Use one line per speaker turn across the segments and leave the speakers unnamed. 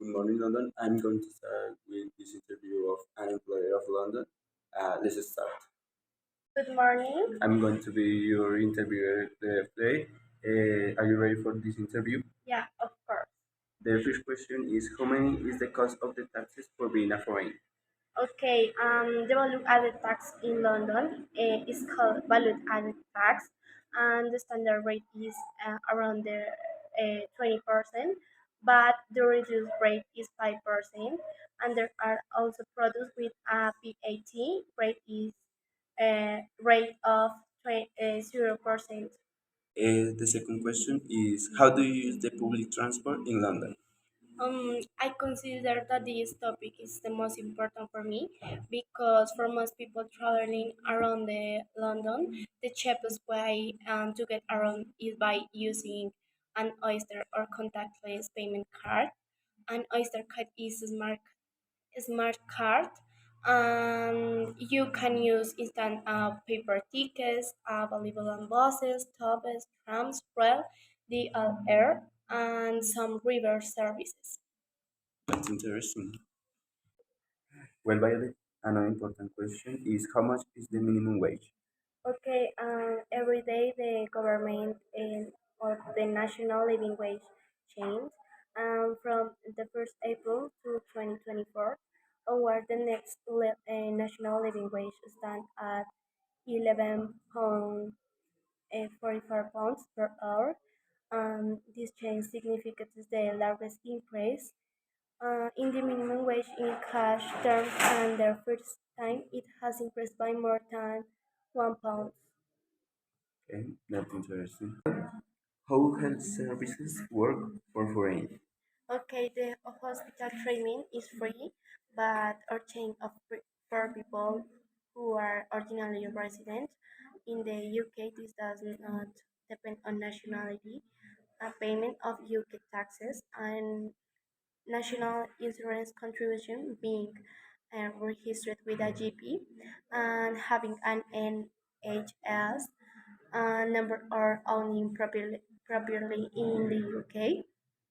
Good morning, London. I'm going to start with this interview of an employee of London. Let's start. Good morning. I'm going to be your interviewer today. Are you ready for this interview? Yeah, of course. The first question is how many is the cost of the taxes for being a foreigner? Okay, the value added tax in London is called value added tax, and the standard rate is around the 20%, but the reduced rate is 5%, and there are also products with a VAT rate of 0%. The second question is how do you use the public transport in London? I consider that this topic is the most important for me because for most people traveling around the London, the cheapest way to get around is by using an Oyster or contactless payment card. An Oyster card is a smart card. You can use instant paper tickets available on buses, tubes, trams, rail, the air, and some river services. That's interesting. Well, Violet, another important question is how much is the minimum wage? Okay, every day the government or the national living wage change from the 1st April to 2024 onward the next national living wage stand at 11.44 pounds per hour. This change significantly the largest increase in the minimum wage in cash terms, and the first time it has increased by more than £1. Okay, that's interesting. How health services work for foreign? Okay, the hospital treatment is free, but urgent for people who are ordinarily resident. In the UK, this does not depend on nationality. A payment of UK taxes and national insurance contribution being registered with a GP and having an NHS number are only properly in the UK.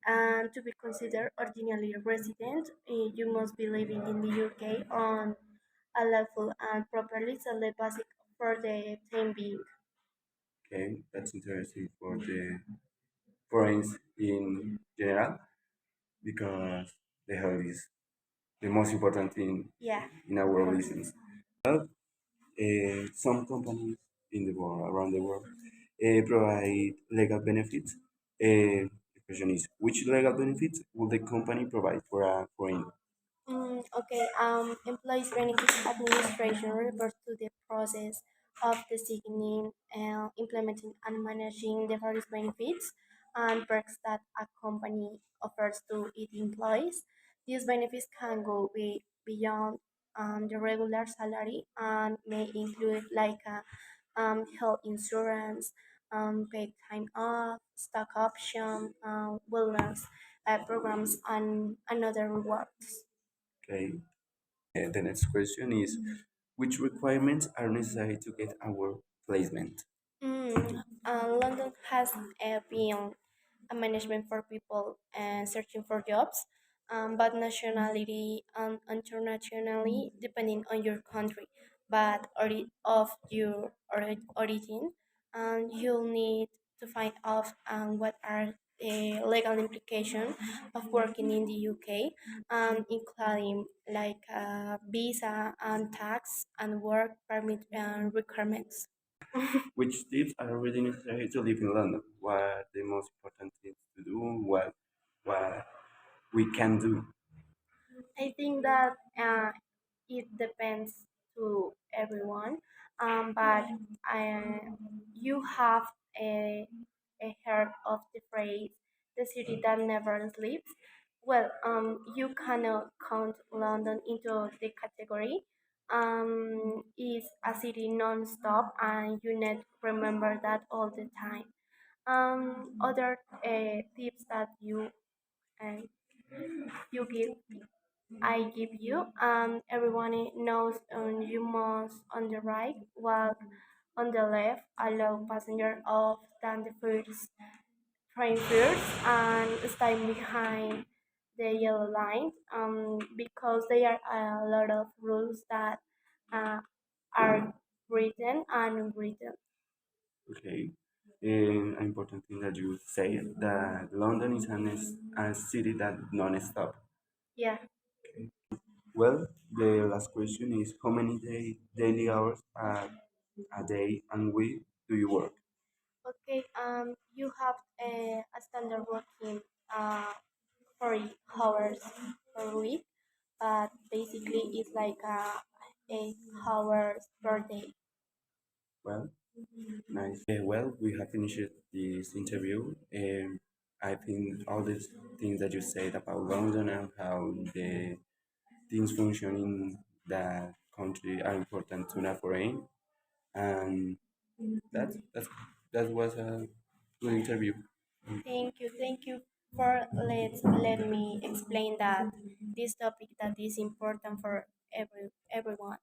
And to be considered ordinary resident, you must be living in the UK on a lawful and properly solid basis for the time being. Okay, that's interesting for the foreigners in general because the health is the most important thing, yeah, in our business. Well, some companies in the world, around the world, provide legal benefits. The question is, which legal benefits will the company provide for a foreigner? Okay, employees benefits administration refers to the process of designing, implementing, and managing the various benefits and perks that a company offers to its employees. These benefits can go beyond the regular salary and may include like health insurance, paid time off, stock option, wellness programs, and other rewards. Okay. The next question is which requirements are necessary to get our placement? London has been a management for people searching for jobs, but nationality and internationally depending on your country, but of your origin, and you'll need to find out what are the legal implications of working in the UK, including like visa and tax and work permit requirements. Which tips are really necessary to live in London? What are the most important things to do? What we can do? I think that it depends to everyone, but you have heard of the phrase "the city that never sleeps." Well, you cannot count London into the category. It's a city non-stop, and you need to remember that all the time. Other tips that uh, you give you. Everyone knows you must on the right, walk on the left, allow passenger off than the first train first, and stay behind the yellow line because there are a lot of rules that uh, are written and unwritten.
Okay. And an important thing that you say that London is a city that non-stop.
Yeah.
Well, the last question is how many daily hours a day and week do you work?
Okay. You have a standard working 4 hours per week, but basically it's like 8 hours per day.
Well, nice. Well, we have finished this interview. I think all these things that you said about London and how the things function in that country are important to not foreign. And that's that was a good interview.
Thank you for let me explain that this topic that is important for everyone.